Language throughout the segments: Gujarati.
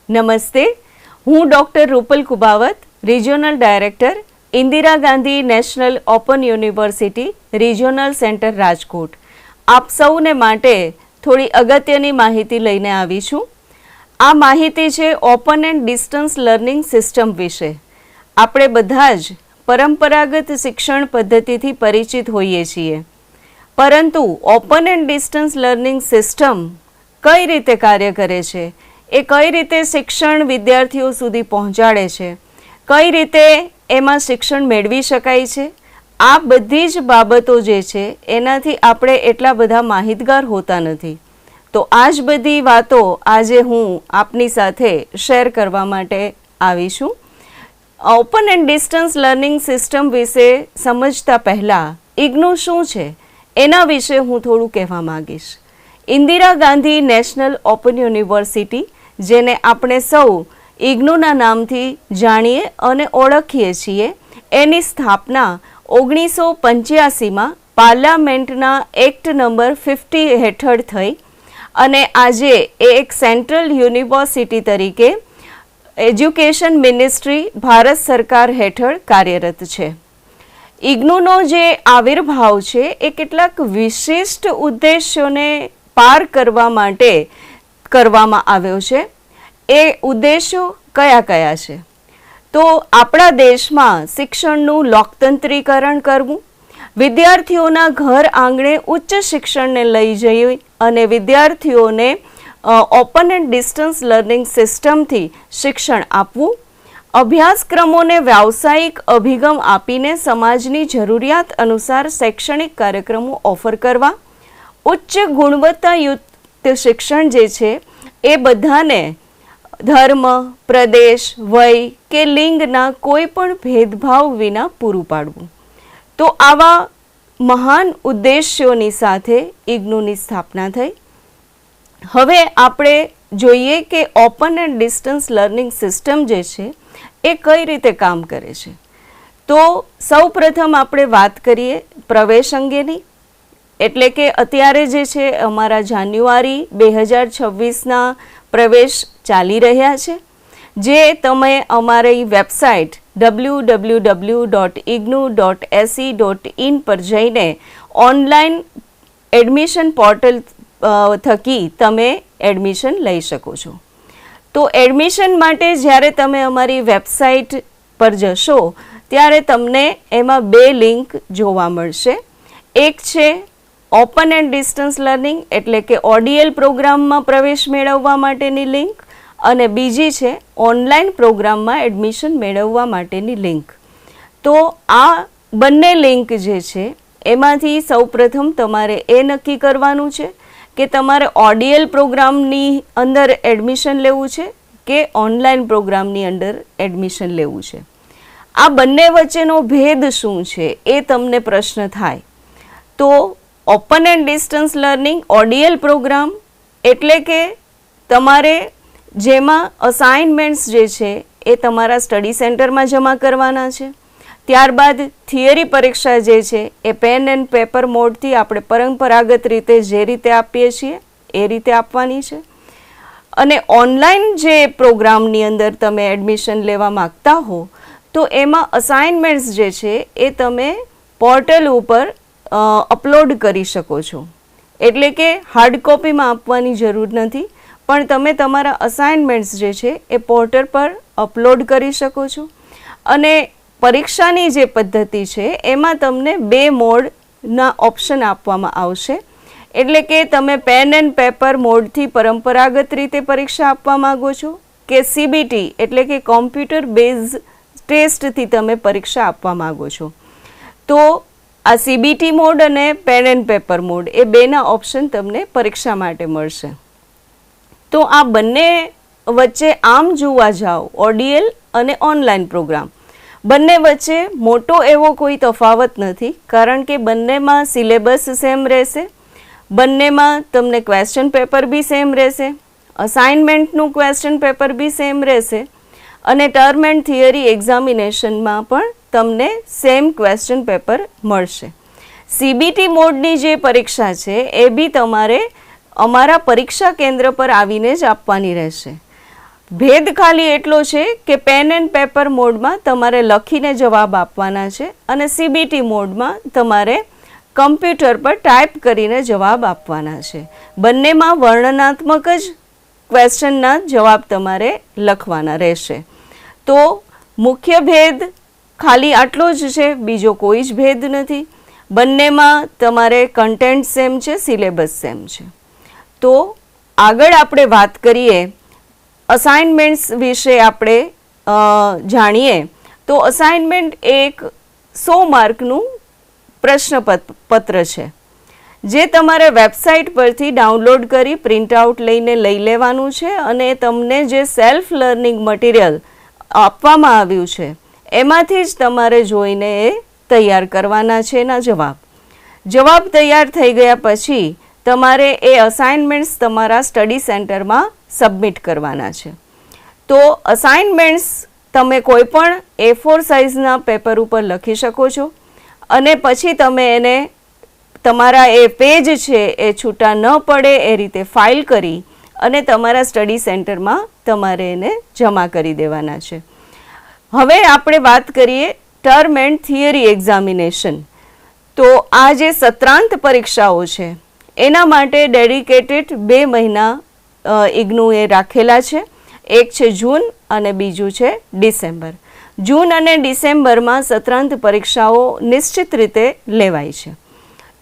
નમસ્તે, હું doctor Rupal Kubavat, regional director, Indira Gandhi national open university regional centre Rajkot. આપ સૌને માટે થોડી અગત્યની માહિતી લઈને આવી છું. આ માહિતી છે open and distance learning system વિશે. આપણે બધા જ પરંપરાગત શિક્ષણ પદ્ધતિથી પરિચિત હોઈએ છીએ, પરંતુ open and distance learning system કઈ રીતે કાર્ય કરે છે, એ કઈ રીતે શિક્ષણ વિદ્યાર્થીઓ સુધી પહોંચાડે છે, કઈ રીતે એમાં શિક્ષણ મેળવી શકાય છે, આ બધી જ બાબતો જે છે એનાથી આપણે એટલા બધા માહિતગાર હોતા નથી. તો આ જ બધી વાતો આજે હું આપની સાથે શેર કરવા માટે આવી છું. Open and distance learning system વિશે સમજતા પહેલાં ઇગ્નુ શું છે એના વિશે હું થોડું કહેવા માગીશ. Indira Gandhi national open university, જેને આપણે સૌ ઇગ્નુના નામથી જાણીએ અને ઓળખીએ છીએ, એની સ્થાપના 1985માં પાર્લામેન્ટના એક્ટ નંબર 50 હેઠળ થઈ અને આજે એ એક સેન્ટ્રલ યુનિવર્સિટી તરીકે એજ્યુકેશન મિનિસ્ટ્રી ભારત સરકાર હેઠળ કાર્યરત છે. ઇગ્નુનો જે આવિર્ભાવ છે એ કેટલાક વિશિષ્ટ ઉદ્દેશ્યોને પાર કરવા માટે કરવામાં આવ્યો છે. એ ઉદ્દેશો કયા કયા છે? તો આપણા દેશમાં શિક્ષણનું લોકતંત્રીકરણ કરવું, વિદ્યાર્થીઓના ઘર આંગણે ઉચ્ચ શિક્ષણને લઈ જઈ અને વિદ્યાર્થીઓને ઓપન એન્ડ ડિસ્ટન્સ લર્નિંગ સિસ્ટમથી શિક્ષણ આપવું, અભ્યાસક્રમોને વ્યાવસાયિક અભિગમ આપીને સમાજની જરૂરિયાત અનુસાર શૈક્ષણિક કાર્યક્રમો ઓફર કરવા, ઉચ્ચ ગુણવત્તાયુક્ત શિક્ષણ જે છે એ બધાને ધર્મ, પ્રદેશ, વય કે લિંગના કોઈ પણ ભેદભાવ વિના પૂરું પાડવું. તો આવા મહાન ઉદ્દેશ્યોની સાથે ઇગ્નુની સ્થાપના થઈ. હવે આપણે જોઈએ કે open and distance learning system જે છે એ કઈ રીતે કામ કરે છે. તો સૌ પ્રથમ આપણે વાત કરીએ પ્રવેશ અંગેની. એટલે કે અત્યારે જે છે અમારા જાન્યુઆરી 2026ના પ્રવેશ ચાલી રહ્યા છે, જે તમે અમારી વેબસાઇટ www.ignu.ac.in પર જઈને ઓનલાઈન એડમિશન પોર્ટલ થકી તમે એડમિશન લઈ શકો છો. તો એડમિશન માટે જ્યારે તમે અમારી વેબસાઇટ પર જશો ત્યારે તમને એમાં 2 લિંક જોવા મળશે. એક છે ઓપન એન્ડ ડિસ્ટન્સ લર્નિંગ એટલે કે ODL પ્રોગ્રામમાં પ્રવેશ મેળવવા માટેની લિંક, અને બીજી છે ઓનલાઈન પ્રોગ્રામમાં એડમિશન મેળવવા માટેની લિંક. તો આ બંને લિંક જે છે એમાંથી સૌપ્રથમ તમારે એ નક્કી કરવાનું છે કે તમારે ODL પ્રોગ્રામની અંદર એડમિશન લેવું છે કે ઓનલાઈન પ્રોગ્રામની અંદર એડમિશન લેવું છે. આ બંને વચ્ચેનો ભેદ શું છે એ તમને પ્રશ્ન થાય. તો open and distance learning ODL programme એટલે કે તમારે જેમાં અસાઇનમેન્ટ્સ જે છે એ તમારા સ્ટડી સેન્ટરમાં જમા કરવાના છે. ત્યારબાદ થિયરી પરીક્ષા જે છે એ પેન એન્ડ પેપર મોડથી આપણે પરંપરાગત રીતે જે રીતે આપીએ છીએ એ રીતે આપવાની છે. અને ઓનલાઈન જે પ્રોગ્રામની અંદર તમે એડમિશન લેવા માગતા હો તો એમાં અસાઇનમેન્ટ્સ જે છે એ તમે પોર્ટલ ઉપર અપલોડ કરી શકો છો. એટલે કે હાર્ડ કોપીમાં આપવાની જરૂર નથી, પણ તમે તમારા અસાઇનમેન્ટ્સ જે છે એ પોર્ટલ પર અપલોડ કરી શકો છો. અને પરીક્ષાની જે પદ્ધતિ છે એમાં તમને 2 મોડના ઓપ્શન આપવામાં આવશે. એટલે કે તમે પેન એન્ડ પેપર મોડથી પરંપરાગત રીતે પરીક્ષા આપવા માગો છો કે CBT એટલે કે કોમ્પ્યુટર બેઝ ટેસ્ટથી તમે પરીક્ષા આપવા માગો છો. તો આ CBT મોડ અને પેન એન્ડ પેપર મોડ એ 2ના ઓપ્શન તમને પરીક્ષા માટે મળશે. તો આ બંને વચ્ચે આમ જોવા જાઓ ODL અને ઓનલાઈન પ્રોગ્રામ બંને વચ્ચે મોટો એવો કોઈ તફાવત નથી, કારણ કે બંનેમાં સિલેબસ સેમ રહેશે, બંનેમાં તમને ક્વેશ્ચન પેપર બી સેમ રહેશે, અસાઇનમેન્ટનું ક્વેશ્ચન પેપર બી સેમ રહેશે અને ટર્મ એન્ડ થિયરી એક્ઝામિનેશનમાં પણ તમને સેમ ક્વેશ્ચન પેપર મળશે. CBT મોડની જે પરીક્ષા છે એ બી તમારે અમારા પરીક્ષા કેન્દ્ર પર આવીને જ આપવાની રહેશે. ભેદ ખાલી એટલો છે કે પેન એન્ડ પેપર મોડમાં તમારે લખીને જવાબ આપવાના છે અને CBT મોડમાં તમારે કમ્પ્યુટર પર ટાઈપ કરીને જવાબ આપવાના છે. બંનેમાં વર્ણનાત્મક જ ક્વેશ્ચનના જવાબ તમારે લખવાના રહેશે. તો મુખ્ય ભેદ ખાલી આટલો જ છે, બીજો કોઈ જ ભેદ નથી. બંનેમાં તમારે કન્ટેન્ટ સેમ છે, સિલેબસ સેમ છે. તો આગળ આપણે વાત કરીએ અસાઇનમેન્ટ્સ વિશે. આપણે જાણીએ તો અસાઇનમેન્ટ એક 100 માર્કનું પ્રશ્નપત્ર છે, જે તમારે વેબસાઇટ પરથી ડાઉનલોડ કરી પ્રિન્ટ આઉટ લઈને લઈ લેવાનું છે અને તમને જે સેલ્ફ લર્નિંગ મટીરિયલ આપવામાં આવ્યું છે એમાંથી જ તમારે જોઈને એ તૈયાર કરવાના છે એના જવાબ તૈયાર થઈ ગયા પછી તમારે એ અસાઇનમેન્ટ્સ તમારા સ્ટડી સેન્ટરમાં સબમિટ કરવાના છે. તો અસાઇનમેન્ટ્સ તમે કોઈ પણ A4 સાઇઝના પેપર ઉપર લખી શકો છો અને પછી તમે એને તમારા એ પેજ છે એ છૂટા ન પડે એ રીતે ફાઇલ કરી અને તમારા સ્ટડી સેન્ટરમાં તમારે એને જમા કરી દેવાના છે. હવે આપણે વાત કરીએ ટર્મ એન્ડ થિયરી એક્ઝામિનેશન. તો આ જે સત્રાંત પરીક્ષાઓ છે એના માટે ડેડિકેટેડ 2 મહિના ઇગ્નુએ રાખેલા છે. એક છે જૂન અને બીજું છે ડિસેમ્બર. જૂન અને ડિસેમ્બરમાં સત્રાંત પરીક્ષાઓ નિશ્ચિત રીતે લેવાય છે.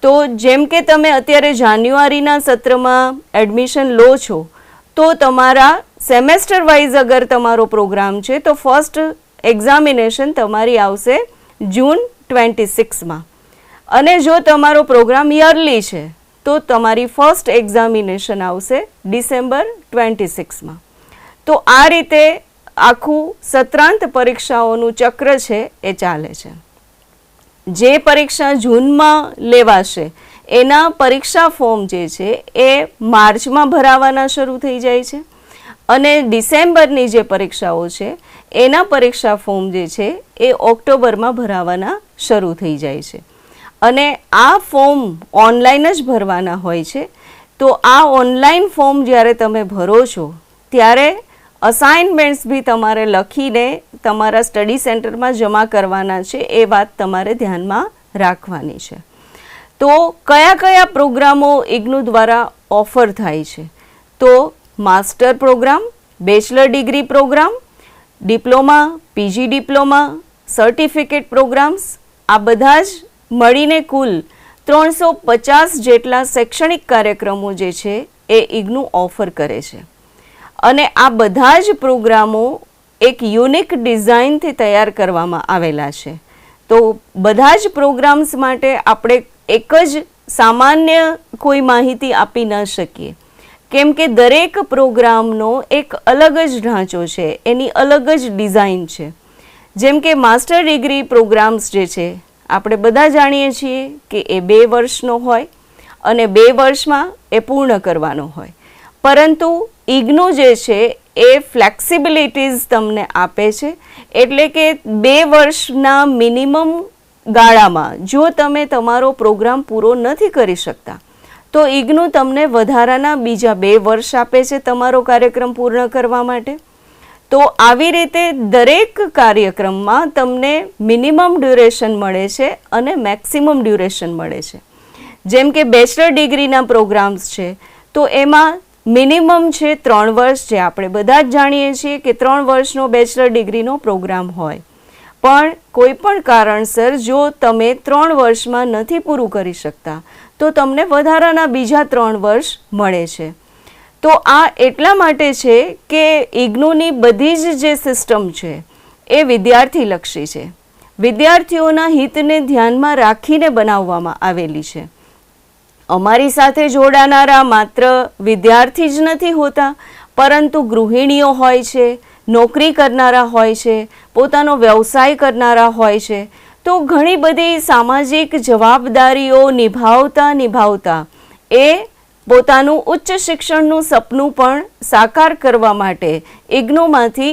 તો જેમ કે તમે અત્યારે જાન્યુઆરીના સત્રમાં એડમિશન લો છો તો તમારા સેમેસ્ટર વાઇઝ અગર તમારો પ્રોગ્રામ છે તો ફર્સ્ટ એક્ઝામિનેશન તમારી આવશે જૂન 26માં અને જો તમારો પ્રોગ્રામ યરલી છે તો તમારી ફર્સ્ટ એક્ઝામિનેશન આવશે ડિસેમ્બર 26માં. તો આ રીતે આખું સત્રાંત પરીક્ષાઓનું ચક્ર છે એ ચાલે છે. જે પરીક્ષા જૂનમાં લેવાશે એના પરીક્ષા ફોર્મ જે છે એ માર્ચમાં ભરાવાના શરૂ થઈ જાય છે અને ડિસેમ્બરની જે પરીક્ષાઓ છે એના પરીક્ષા ફોર્મ જે છે એ ઓક્ટોબરમાં ભરાવાના શરૂ થઈ જાય છે. અને આ ફોર્મ ઓનલાઈન જ ભરવાના હોય છે. તો આ ઓનલાઈન ફોર્મ જ્યારે તમે ભરો છો ત્યારે અસાઇનમેન્ટ્સ બી તમારે લખીને તમારા સ્ટડી સેન્ટરમાં જમા કરવાના છે, એ વાત તમારે ધ્યાનમાં રાખવાની છે. તો કયા કયા પ્રોગ્રામો ઇગ્નુ દ્વારા ઓફર થાય છે? તો master programme, bachelor degree programme, diploma, PG diploma, certificate programmes, આ બધા જ મળીને કુલ 350 જેટલા શૈક્ષણિક કાર્યક્રમો જે છે એ ઇગ્નુ ઓફર કરે છે. અને આ બધા જ પ્રોગ્રામો એક યુનિક ડિઝાઇનથી તૈયાર કરવામાં આવેલા છે. તો બધા જ પ્રોગ્રામ્સ માટે આપણે એક જ સામાન્ય કોઈ માહિતી આપી ન શકીએ, કેમ કે દરેક પ્રોગ્રામનો એક અલગ જ ઢાંચો છે, એની અલગ જ ડિઝાઇન છે. જેમ કે માસ્ટર ડિગ્રી પ્રોગ્રામ્સ જે છે આપણે બધા જાણીએ છીએ કે એ 2 વર્ષનો હોય અને 2 વર્ષમાં એ પૂર્ણ કરવાનો હોય. પરંતુ ઇગ્નુ જે છે એ ફ્લેક્સિબિલિટીઝ તમને આપે છે, એટલે કે 2 વર્ષના મિનિમમ ગાળામાં જો તમે તમારો પ્રોગ્રામ પૂરો નથી કરી શકતા તો ઇગ્નુ તમને વધારાના બીજા 2 વર્ષ આપે છે તમારો કાર્યક્રમ પૂર્ણ કરવા માટે. તો આવી રીતે દરેક કાર્યક્રમમાં તમને મિનિમમ ડ્યુરેશન મળે છે અને મેક્સિમમ ડ્યુરેશન મળે છે. જેમ કે બેચલર ડિગ્રીના પ્રોગ્રામ્સ છે તો એમાં મિનિમમ છે 3 વર્ષ, જે આપણે બધા જ જાણીએ છીએ કે 3 વર્ષનો બેચલર ડિગ્રીનો પ્રોગ્રામ હોય. પણ કોઈ પણ કારણસર જો તમે 3 વર્ષમાં નથી પૂરું કરી શકતા તો તમને વધારાના બીજા 3 વર્ષ મળે છે. તો આ એટલા માટે છે કે ઇગ્નુની બધી જ જે સિસ્ટમ છે એ વિદ્યાર્થીલક્ષી છે, વિદ્યાર્થીઓના હિતને ધ્યાનમાં રાખીને બનાવવામાં આવેલી છે. અમારી સાથે જોડાનારા માત્ર વિદ્યાર્થી જ નથી હોતા, પરંતુ ગૃહિણીઓ હોય છે, નોકરી કરનારા હોય છે, પોતાનો વ્યવસાય કરનારા હોય છે. તો ઘણી બધી સામાજિક જવાબદારીઓ નિભાવતા એ પોતાનું ઉચ્ચ શિક્ષણનું સપનું પણ સાકાર કરવા માટે ઇગ્નુમાંથી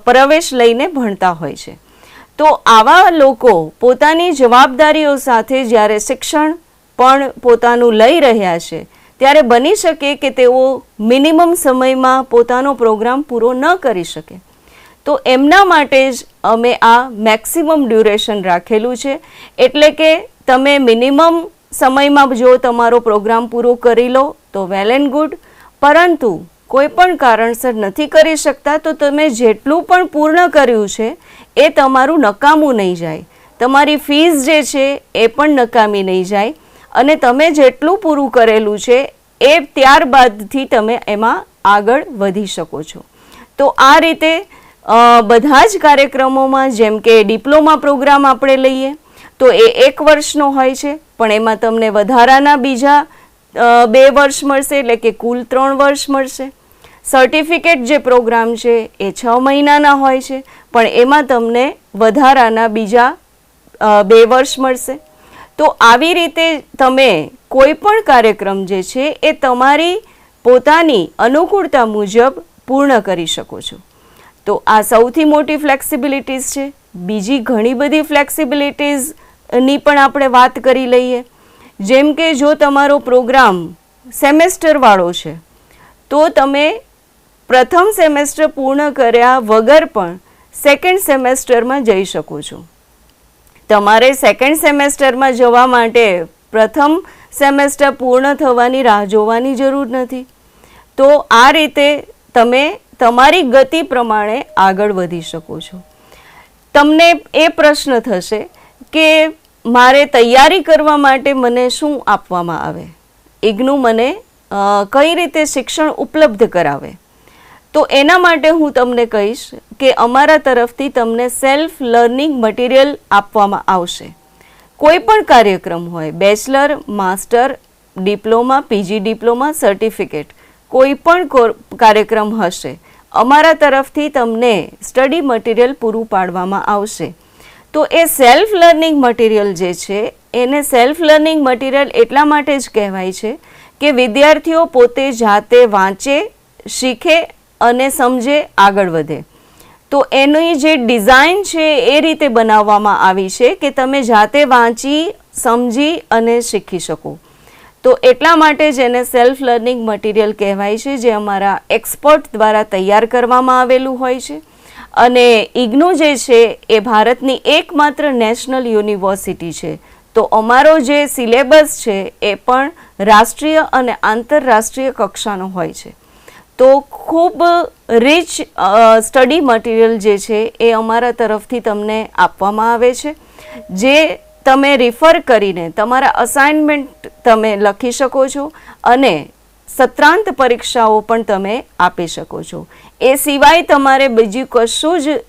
પ્રવેશ લઈને ભણતા હોય છે. તો આવા લોકો પોતાની જવાબદારીઓ સાથે જ્યારે શિક્ષણ પણ પોતાનું લઈ રહ્યા છે ત્યારે બની શકે કે તેઓ મિનિમમ સમયમાં પોતાનો પ્રોગ્રામ પૂરો ન કરી શકે. તો એમના માટે જ અમે આ મેક્સિમમ ડ્યુરેશન રાખેલું છે. એટલે કે તમે મિનિમમ સમયમાં જો તમારો પ્રોગ્રામ પૂરો કરી લો તો વેલ એન્ડ ગુડ, પરંતુ કોઈ પણ કારણસર નથી કરી શકતા તો તમે જેટલું પણ પૂર્ણ કર્યું છે એ તમારું નકામું નહીં જાય, તમારી ફીસ જે છે એ પણ નકામી નહીં જાય, અને તમે જેટલું પૂરું કરેલું છે એ ત્યારબાદથી તમે એમાં આગળ વધી શકો છો. તો આ રીતે બધા જ કાર્યક્રમોમાં, જેમ કે ડિપ્લોમા પ્રોગ્રામ આપણે લઈએ તો એ 1 વર્ષનો હોય છે, પણ એમાં તમને વધારાના બીજા 2 વર્ષ મળશે, એટલે કે કુલ 3 વર્ષ મળશે. સર્ટિફિકેટ જે પ્રોગ્રામ છે એ 6 મહિનાના હોય છે, પણ એમાં તમને વધારાના બીજા 2 વર્ષ મળશે. તો આવી રીતે તમે કોઈ પણ કાર્યક્રમ જે છે એ તમારી પોતાની અનુકૂળતા મુજબ પૂર્ણ કરી શકો છો. તો આ સૌથી મોટી ફ્લેક્સિબિલિટીઝ છે. બીજી ઘણી બધી ફ્લેક્સિબિલિટીઝની પણ આપણે વાત કરી લઈએ. જેમ કે જો તમારો પ્રોગ્રામ સેમેસ્ટરવાળો છે તો તમે પ્રથમ સેમેસ્ટર પૂર્ણ કર્યા વગર પણ સેકન્ડ સેમેસ્ટરમાં જઈ શકો છો. તમારે સેકન્ડ સેમેસ્ટરમાં જવા માટે પ્રથમ સેમેસ્ટર પૂર્ણ થવાની રાહ જોવાની જરૂર નથી. તો આ રીતે તમે તમારી ગતિ પ્રમાણે આગળ વધી શકો છો. તમને એ પ્રશ્ન થશે કે મારે તૈયારી કરવા માટે મને શું આપવામાં આવે, ઇગ્નુ મને કઈ રીતે શિક્ષણ ઉપલબ્ધ કરાવે? તો એના માટે હું તમને કહીશ કે અમારા તરફથી તમને સેલ્ફ લર્નિંગ મટીરિયલ આપવામાં આવશે. કોઈ પણ કાર્યક્રમ હોય, bachelor, master, diploma, PG diploma, certificate, કોઈ પણ કાર્યક્રમ હશે, અમારા તરફથી તમને સ્ટડી મટીરિયલ પૂરું પાડવામાં આવશે. તો એ સેલ્ફ લર્નિંગ મટીરિયલ જે છે એને સેલ્ફ લર્નિંગ મટીરિયલ એટલા માટે જ કહેવાય છે કે વિદ્યાર્થીઓ પોતે જાતે વાંચે, શીખે અને સમજે, આગળ વધે. તો એની જે ડિઝાઇન છે એ રીતે બનાવવામાં આવી છે કે તમે જાતે વાંચી, સમજી અને શીખી શકો. તો એટલા માટે જ એને સેલ્ફ લર્નિંગ મટીરિયલ કહેવાય છે, જે અમારા એક્સપર્ટ દ્વારા તૈયાર કરવામાં આવેલું હોય છે. અને ઇગ્નુ જે છે એ ભારતની એકમાત્ર નેશનલ યુનિવર્સિટી છે. તો અમારો જે સિલેબસ છે એ પણ રાષ્ટ્રીય અને આંતરરાષ્ટ્રીય કક્ષાનો હોય છે. તો ખૂબ રીચ સ્ટડી મટીરિયલ જે છે એ અમારા તરફથી તમને આપવામાં આવે છે, જે તમે રિફર કરીને તમારા અસાઇનમેન્ટ તમે લખી શકો છો અને સત્રાંત પરીક્ષાઓ પણ તમે આપી શકો છો. એ સિવાય તમારે બીજું કશું જ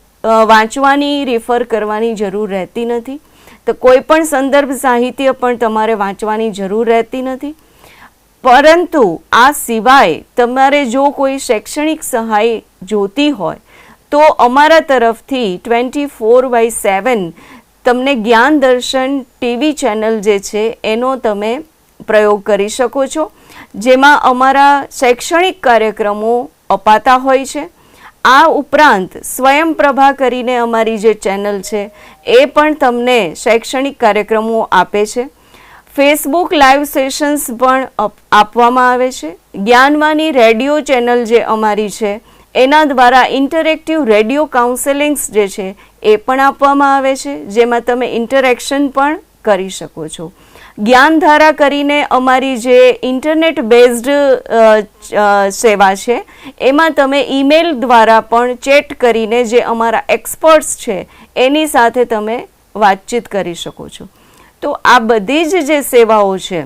વાંચવાની, રિફર કરવાની જરૂર રહેતી નથી. તો કોઈ પણ સંદર્ભ સાહિત્ય પણ તમારે વાંચવાની જરૂર રહેતી નથી. પરંતુ આ સિવાય તમારે જો કોઈ શૈક્ષણિક સહાય જોતી હોય તો અમારા તરફથી 24/7 તમને જ્ઞાન દર્શન ટીવી ચેનલ જે છે એનો તમે પ્રયોગ કરી શકો છો, જેમાં અમારા શૈક્ષણિક કાર્યક્રમો અપાતા હોય છે. આ ઉપરાંત સ્વયંપ્રભા કરીને અમારી જે ચેનલ છે એ પણ તમને શૈક્ષણિક કાર્યક્રમો આપે છે. ફેસબુક લાઈવ સેશન્સ પણ આપવામાં આવે છે. જ્ઞાનવાની રેડિયો ચેનલ જે અમારી છે એના દ્વારા ઇન્ટરેક્ટિવ રેડિયો કાઉન્સેલિંગ્સ જે છે એ પણ આપવામાં આવે છે, જેમાં તમે ઇન્ટરેક્શન પણ કરી શકો છો. જ્ઞાનધારા કરીને અમારી જે ઇન્ટરનેટ બેઝડ સેવા છે એમાં તમે ઈમેલ દ્વારા પણ ચેટ કરીને જે અમારા એક્સપર્ટ્સ છે એની સાથે તમે વાતચીત કરી શકો છો. તો આ બધી જ જે સેવાઓ છે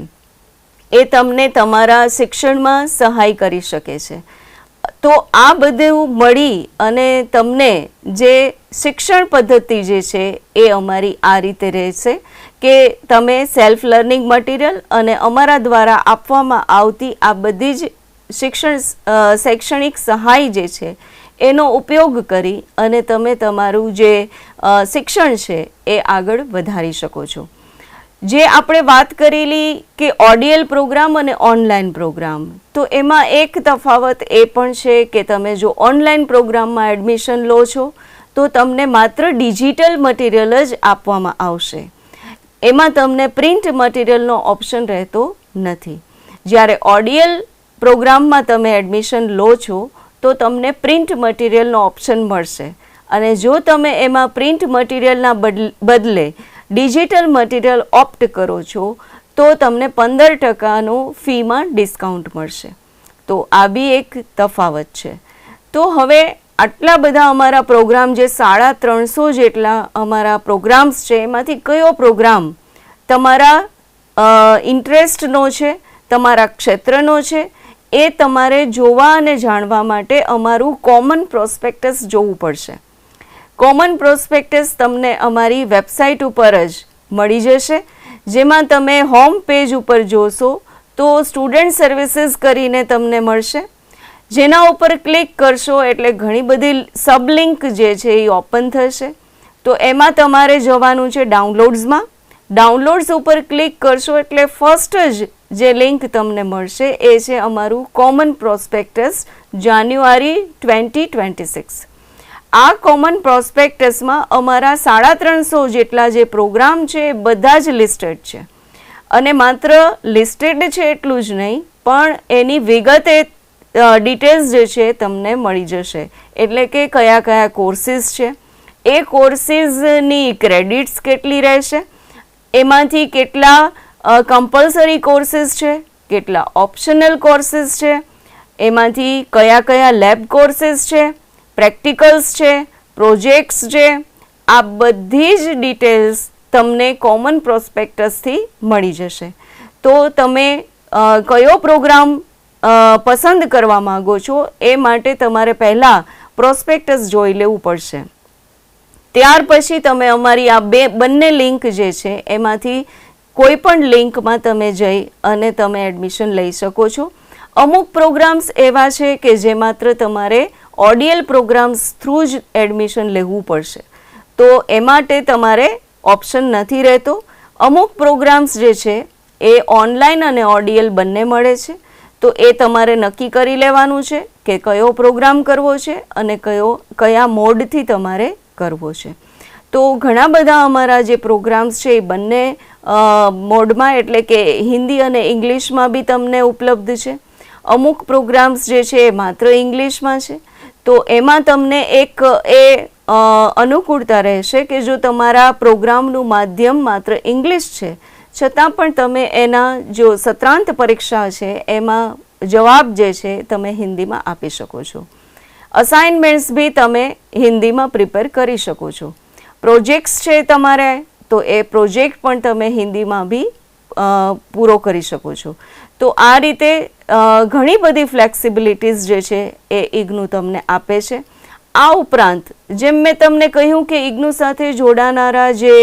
એ તમને તમારા શિક્ષણમાં સહાય કરી શકે છે. તો આ બધું મળી અને તમને જે શિક્ષણ પદ્ધતિ જે છે એ અમારી આ રીતે રહેશે કે તમે સેલ્ફ લર્નિંગ મટીરિયલ અને અમારા દ્વારા આપવામાં આવતી આ બધી જ શૈક્ષણિક સહાય જે છે એનો ઉપયોગ કરી અને તમે તમારું જે શિક્ષણ છે એ આગળ વધારી શકો છો. જે આપણે વાત કરેલી કે ઓડિયલ પ્રોગ્રામ અને ઓનલાઈન પ્રોગ્રામ, તો એમાં એક તફાવત એ પણ છે કે તમે જો ઓનલાઈન પ્રોગ્રામમાં એડમિશન લો છો તો તમને માત્ર ડિજિટલ મટીરિયલ જ આપવામાં આવશે. એમાં તમને પ્રિન્ટ મટીરિયલનો ઓપ્શન રહેતો નથી. જ્યારે ઓડિયલ પ્રોગ્રામમાં તમે એડમિશન લો છો તો તમને પ્રિન્ટ મટીરિયલનો ઓપ્શન મળશે, અને જો તમે એમાં પ્રિન્ટ મટીરિયલના બદલે ડિજિટલ મટીરિયલ ઓપ્ટ કરો છો તો તમને 15% ફીમાં ડિસ્કાઉન્ટ મળશે. તો આ બી એક તફાવત છે. તો હવે આટલા બધા અમારા પ્રોગ્રામ, જે 350 જેટલા અમારા પ્રોગ્રામ્સ છે, એમાંથી કયો પ્રોગ્રામ તમારા ઇન્ટરેસ્ટનો છે, તમારા ક્ષેત્રનો છે, એ તમારે જોવા અને જાણવા માટે અમારું કોમન પ્રોસ્પેક્ટસ જોવું પડશે. કોમન પ્રોસ્પેક્ટસ તમને અમારી વેબસાઇટ ઉપર જ મળી જશે, જેમાં તમે હોમ પેજ ઉપર જોશો તો સ્ટુડન્ટ સર્વિસીસ કરીને તમને મળશે. જેના ઉપર ક્લિક કરશો એટલે ઘણી બધી સબલિંક જે છે એ ઓપન થશે. તો એમાં તમારે જવાનું છે ડાઉનલોડ્સમાં. ડાઉનલોડ્સ ઉપર ક્લિક કરશો એટલે ફર્સ્ટ જ જે લિંક તમને મળશે એ છે અમારું કોમન પ્રોસ્પેક્ટસ જાન્યુઆરી 2026. આ કોમન પ્રોસ્પેક્ટસમાં અમારા 350 જેટલા જે પ્રોગ્રામ છે એ બધા જ લિસ્ટેડ છે, અને માત્ર લિસ્ટેડ છે એટલું જ નહીં, પણ એની વિગતે ડિટેલ્સ જે છે તમને મળી જશે. એટલે કે કયા કયા કોર્સીસ છે, એ કોર્સીસની ક્રેડિટ્સ કેટલી રહેશે, એમાંથી કેટલા કમ્પલસરી કોર્સીસ છે, કેટલા ઓપ્શનલ કોર્સીસ છે, એમાંથી કયા કયા લેબ કોર્સીસ છે, પ્રેક્ટિકલ્સ છે, પ્રોજેક્ટ્સ છે, આ બધી જ ડિટેલ્સ તમને કોમન પ્રોસ્પેક્ટસથી મળી જશે. તો તમે કયો પ્રોગ્રામ પસંદ કરવા માગો છો એ માટે તમારે પહેલાં પ્રોસ્પેક્ટસ જોઈ લેવું પડશે. ત્યાર પછી તમે અમારી આ બંને લિંક જે છે એમાંથી કોઈ પણ લિંકમાં તમે જઈ અને તમે એડમિશન લઈ શકો છો. અમુક પ્રોગ્રામ્સ એવા છે કે જે માત્ર તમારે ઓડિયલ પ્રોગ્રામ્સ થ્રુ જ એડમિશન લેવું પડશે, તો એ માટે તમારે ઓપ્શન નથી રહેતો. અમુક પ્રોગ્રામ્સ જે છે એ ઓનલાઈન અને ઓડિયલ બંને મળે છે, તો એ તમારે નક્કી કરી લેવાનું છે કે કયો પ્રોગ્રામ કરવો છે અને કયા મોડથી તમારે કરવો છે. તો ઘણા બધા અમારા જે પ્રોગ્રામ્સ છે એ બંને મોડમાં, એટલે કે હિન્દી અને ઇંગ્લિશમાં બી તમને ઉપલબ્ધ છે. અમુક પ્રોગ્રામ્સ જે છે એ માત્ર ઇંગ્લિશમાં છે, તો એમાં તમને એક અનુકૂળતા રહેશે કે જો તમારા પ્રોગ્રામનું માધ્યમ માત્ર ઇંગ્લિશ છે, છતાં પણ તમે એના જો સત્રાંત પરીક્ષા છે એમાં જવાબ જે છે તમે હિન્દીમાં આપી શકો છો. અસાઇનમેન્ટ્સ બી તમે હિન્દીમાં પ્રિપેર કરી શકો છો. પ્રોજેક્ટ્સ છે તમારે, તો એ પ્રોજેક્ટ પણ તમે હિન્દીમાં બી પૂરો કરી શકો છો. તો આ રીતે ઘણી બધી ફ્લેક્સિબિલિટીઝ જે છે એ ઇગ્નુ તમને આપે છે. આ ઉપરાંત જેમ મેં તમને કહ્યું કે ઇગ્નુ સાથે જોડાનારા જે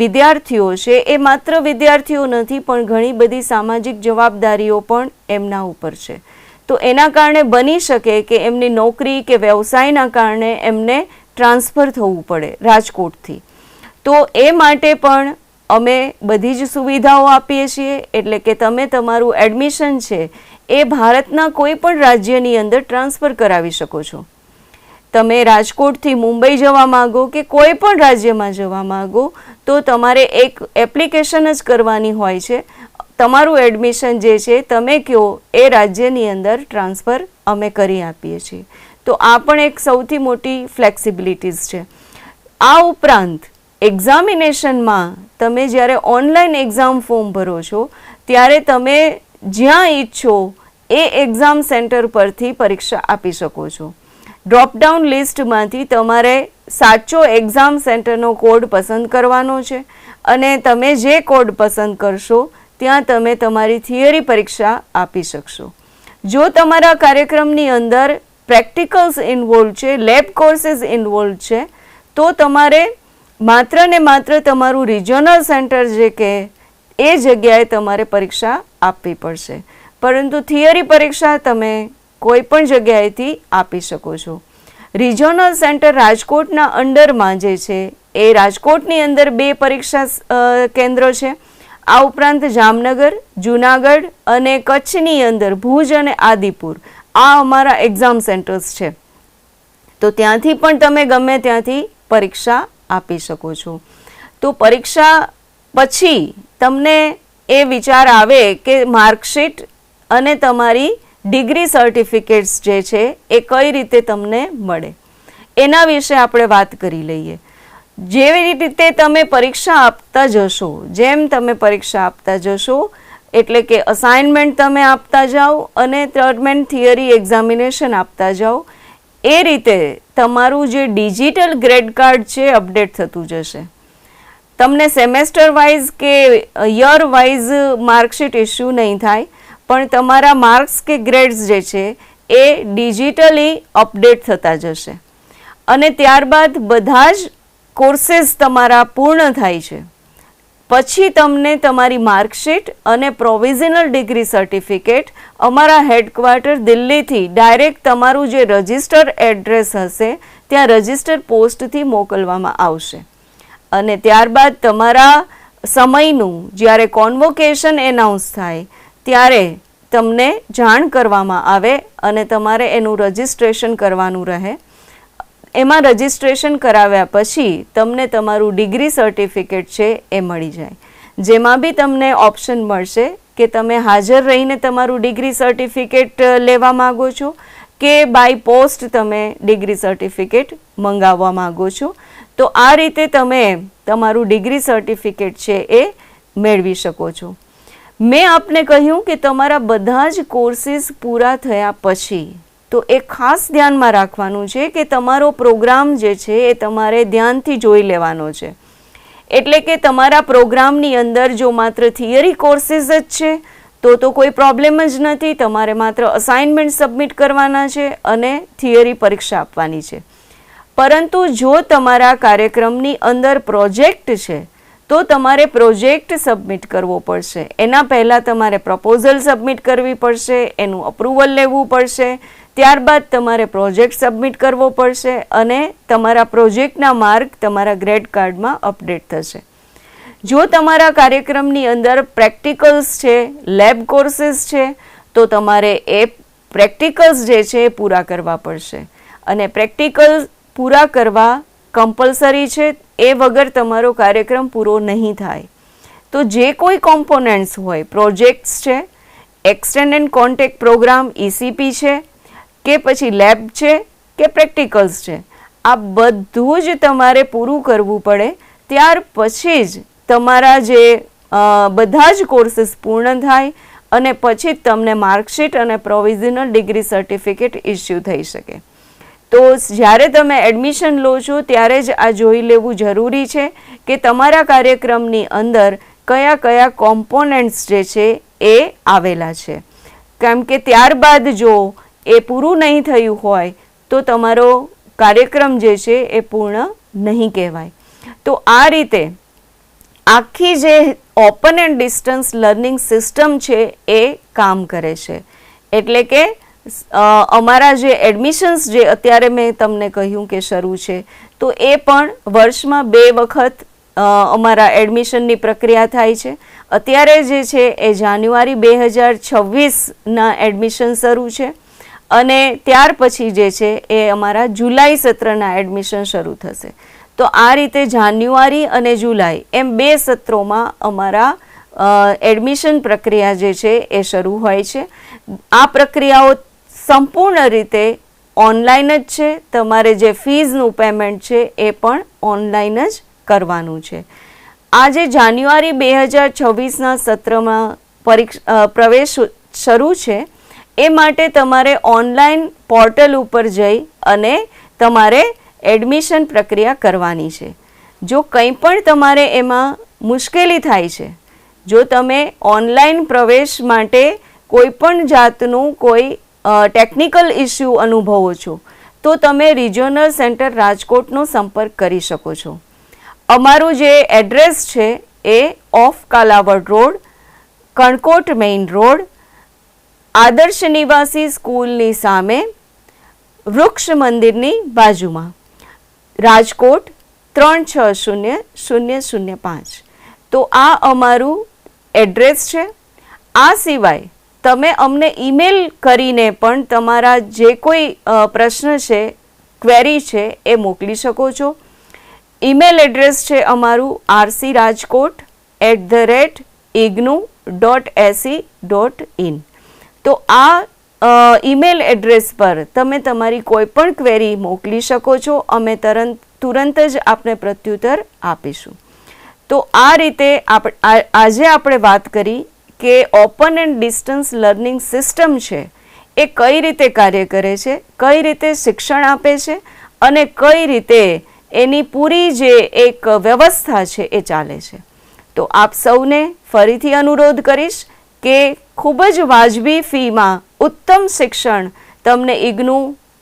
વિદ્યાર્થીઓ છે એ માત્ર વિદ્યાર્થીઓ નથી, પણ ઘણી બધી સામાજિક જવાબદારીઓ પણ એમના ઉપર છે. તો એના કારણે બની શકે કે એમની નોકરી કે વ્યવસાયના કારણે એમને ટ્રાન્સફર થવું પડે રાજકોટથી. તો એ માટે પણ અમે બધી જ સુવિધાઓ આપીએ છીએ. એટલે કે તમે તમારું એડમિશન છે એ ભારતના કોઈ પણ રાજ્યની અંદર ટ્રાન્સફર કરાવી શકો છો. તમે રાજકોટથી મુંબઈ જવા માગો કે કોઈ પણ રાજ્યમાં જવા માગો તો તમારે એક એપ્લિકેશન જ કરવાની હોય છે. તમારું એડમિશન જે છે તમે કહો એ રાજ્યની અંદર ટ્રાન્સફર અમે કરી આપીએ છીએ. તો આ પણ એક સૌથી મોટી ફ્લેક્સિબિલિટીઝ છે. આ ઉપરાંત એક્ઝામિનેશનમાં તમે જ્યારે ઓનલાઈન એક્ઝામ ફોર્મ ભરો છો ત્યારે તમે જ્યાં ઈચ્છો એ એક્ઝામ સેન્ટર પરથી પરીક્ષા આપી શકો છો. ડ્રોપડાઉન લિસ્ટમાંથી તમારે સાચો એક્ઝામ સેન્ટરનો કોડ પસંદ કરવાનો છે, અને તમે જે કોડ પસંદ કરશો ત્યાં તમે તમારી થિયરી પરીક્ષા આપી શકશો. જો તમારા કાર્યક્રમની અંદર પ્રેક્ટિકલ્સ ઇન્વોલ્વ છે, લેબ કોર્સીસ ઇન્વોલ્વ છે, તો તમારે માત્ર ને માત્ર તમારું રિજનલ સેન્ટર જે કે એ જગ્યાએ તમારે પરીક્ષા આપવી પડશે. પરંતુ થિયરી પરીક્ષા તમે કોઈ પણ જગ્યાએથી આપી શકો છો. રિજનલ સેન્ટર રાજકોટના અંડરમાં જે છે એ રાજકોટની અંદર 2 પરીક્ષા કેન્દ્ર છે. આ ઉપરાંત જામનગર, જૂનાગઢ અને કચ્છની અંદર ભુજ અને આદિપુર આ અમારા એક્ઝામ સેન્ટર્સ છે. તો ત્યાંથી પણ તમે ગમે ત્યાંથી પરીક્ષા આપી શકો છો. તો પરીક્ષા પછી તમને એ વિચાર આવે કે માર્કશીટ અને તમારી ડિગ્રી સર્ટિફિકેટ્સ જે છે એ કઈ રીતે તમને મળે, એના વિશે આપણે વાત કરી લઈએ. જેવી રીતે તમે પરીક્ષા આપતા જશો, જેમ તમે પરીક્ષા આપતા જશો એટલે કે અસાઇનમેન્ટ તમે આપતા જાઓ અને ટર્મ થિયરી એક્ઝામિનેશન આપતા જાઓ, એ રીતે તમારું જે ડિજિટલ ગ્રેડ કાર્ડ છે અપડેટ થતું જશે. તમને સેમેસ્ટર વાઇઝ કે યર વાઇઝ માર્કશીટ ઇસ્યુ નહીં થાય, પણ તમારા માર્ક્સ કે ગ્રેડ્સ જે છે એ ડિજિટલી અપડેટ થતા જશે. અને ત્યારબાદ બધા જ કોર્सेस તમારા પૂર્ણ થાય છે પછી તમને તમારી માર્કશીટ અને પ્રોવિઝનલ ડિગ્રી સર્ટિફિકેટ અમારા હેડક્વાર્ટર દિલ્હીથી ડાયરેક્ટ તમારું જે રજિસ્ટર એડ્રેસ હશે ત્યાં રજિસ્ટર પોસ્ટથી મોકલવામાં આવશે. અને ત્યારબાદ તમારા સમયનું જ્યારે કોન્વોકેશન એનાઉન્સ થાય ત્યારે તમને જાણ કરવામાં આવે અને તમારે એનું રજિસ્ટ્રેશન કરવાનું રહે. એમાં રજિસ્ટ્રેશન કરાવ્યા પછી તમને તમારું ડિગ્રી સર્ટિફિકેટ છે એ મળી જાય, જેમાં બી તમને ઓપ્શન મળશે કે તમે હાજર રહીને તમારું ડિગ્રી સર્ટિફિકેટ લેવા માગો છો કે બાય પોસ્ટ તમે ડિગ્રી સર્ટિફિકેટ મંગાવવા માગો છો. તો આ રીતે તમે તમારું ડિગ્રી સર્ટિફિકેટ છે એ મેળવી શકો છો. મેં આપને કહ્યું કે તમારા બધા જ કોર્સીસ પૂરા થયા પછી તો એ ખાસ ધ્યાનમાં રાખવાનું છે કે તમારો પ્રોગ્રામ જે છે એ તમારે ધ્યાનથી જોઈ લેવાનો છે. એટલે કે તમારા પ્રોગ્રામની અંદર જો માત્ર થિયરી કોર્સીસ જ છે તો કોઈ પ્રોબ્લેમ જ નથી, તમારે માત્ર અસાઇનમેન્ટ સબમિટ કરવાના છે અને થિયરી પરીક્ષા આપવાની છે. પરંતુ જો તમારા કાર્યક્રમની અંદર પ્રોજેક્ટ છે તો તમારે પ્રોજેક્ટ સબમિટ કરવો પડશે. એના પહેલાં તમારે પ્રપોઝલ સબમિટ કરવી પડશે, એનું અપ્રુવલ લેવું પડશે, ત્યારબાદ તમારે પ્રોજેક્ટ સબમિટ કરવો પડશે અને તમારા પ્રોજેક્ટના માર્ક તમારા ગ્રેડ કાર્ડમાં અપડેટ થશે. જો તમારા કાર્યક્રમની અંદર પ્રેક્ટિકલ્સ છે, લેબ કોર્સીસ છે તો તમારે એ પ્રેક્ટિકલ્સ જે છે એ પૂરા કરવા પડશે અને પ્રેક્ટિકલ પૂરા કરવા કમ્પલસરી છે, એ વગર તમારો કાર્યક્રમ પૂરો નહીં થાય. તો જે કોઈ કોમ્પોનન્ટ્સ હોય, પ્રોજેક્ટ્સ છે, એક્સટેન્ડ કોન્ટેક્ટ પ્રોગ્રામ ECP છે કે પછી લેબ છે કે પ્રેક્ટિકલ્સ છે, આ બધું જ તમારે પૂરું કરવું પડે. ત્યાર પછી જ તમારા જે બધા જ કોર્સીસ પૂર્ણ થાય અને પછી જ તમને માર્કશીટ અને પ્રોવિઝનલ ડિગ્રી સર્ટિફિકેટ ઇસ્યુ થઈ શકે. તો જ્યારે તમે એડમિશન લો છો ત્યારે જ આ જોઈ લેવું જરૂરી છે કે તમારા કાર્યક્રમની અંદર કયા કયા કોમ્પોનન્ટ્સ જે છે એ આવેલા છે. કેમ કે ત્યારબાદ જો એ પૂરું નહીં થયું હોય તો તમારો કાર્યક્રમ જે છે એ પૂર્ણ નહીં કહેવાય. તો આ રીતે આખી જે open and distance learning system છે એ કામ કરે છે. એટલે કે અમારા જે એડમિશન્સ જે અત્યારે મેં તમને કહ્યું કે શરૂ છે તો એ પણ વર્ષમાં 2 વખત અમારા એડમિશનની પ્રક્રિયા થાય છે. અત્યારે જે છે એ જાન્યુઆરી 2026ના એડમિશન શરૂ છે અને ત્યાર પછી જે છે એ અમારા જુલાઈ સત્રના એડમિશન શરૂ થશે. તો આ રીતે જાન્યુઆરી અને જુલાઈ એમ 2 સત્રોમાં અમારા એડમિશન પ્રક્રિયા જે છે એ શરૂ હોય છે. આ પ્રક્રિયાઓ સંપૂર્ણ રીતે ઓનલાઈન જ છે. તમારે જે ફીઝનું પેમેન્ટ છે એ પણ ઓનલાઈન જ કરવાનું છે. આ જે જાન્યુઆરી 2026ના સત્રમાં પ્રવેશ શરૂ છે એ માટે તમારે ઓનલાઈન પોર્ટલ ઉપર જઈ અને તમારે એડમિશન પ્રક્રિયા કરવાની છે. જો કંઈ પણ તમારે એમાં મુશ્કેલી થાય છે, જો તમે ઓનલાઈન પ્રવેશ માટે કોઈ પણ જાતનું કોઈ ટેકનિકલ ઇસ્યુ અનુભવો છો તો તમે રિજિયોનલ સેન્ટર રાજકોટનો સંપર્ક કરી શકો છો. અમારું જે એડ્રેસ છે એ off Kalawad road, Kankot main road, Adarsh Nivasi સ્કૂલની સામે, વૃક્ષ મંદિરની બાજુમાં, રાજકોટ 360005. તો આ અમારું એડ્રેસ છે. આ સિવાય તમે અમને ઈમેલ કરીને પણ તમારા જે કોઈ પ્રશ્ન છે, ક્વેરી છે એ મોકલી શકો છો. ઈમેલ એડ્રેસ છે અમારું rcrajkot@ignu ignou.ac.in. તો આ ઈમેલ એડ્રેસ પર તમે તમારી કોઈ પણ ક્વેરી મોકલી શકો છો. અમે તુરંત જ આપને પ્રત્યુત્તર આપીશું. તો આ રીતે આજે આપણે વાત કરી કે open and distance learning system છે એ કઈ રીતે કાર્ય કરે છે, કઈ રીતે શિક્ષણ આપે છે અને કઈ રીતે એની પૂરી જે એક વ્યવસ્થા છે એ ચાલે છે. તો આપ સૌને ફરીથી અનુરોધ કરીશ કે ખૂબ જ વાજબી ફીમાં ઉત્તમ શિક્ષણ તમને ઇગ્નુ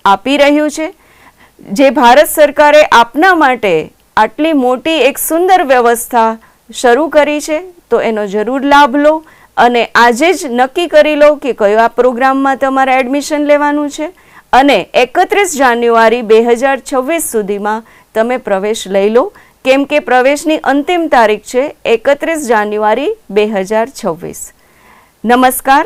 આપી રહ્યું છે. જે ભારત સરકારે આપના માટે આટલી મોટી એક સુંદર વ્યવસ્થા શરૂ કરી છે તો એનો જરૂર લાભ લો અને આજે જ નક્કી કરી લો કે કયા પ્રોગ્રામમાં તમારે એડમિશન લેવાનું છે અને 31 જાન્યુઆરી 2026 સુધીમાં તમે પ્રવેશ લઈ લો, કેમ કે પ્રવેશની અંતિમ તારીખ છે 31 જાન્યુઆરી 2026. નમસ્કાર.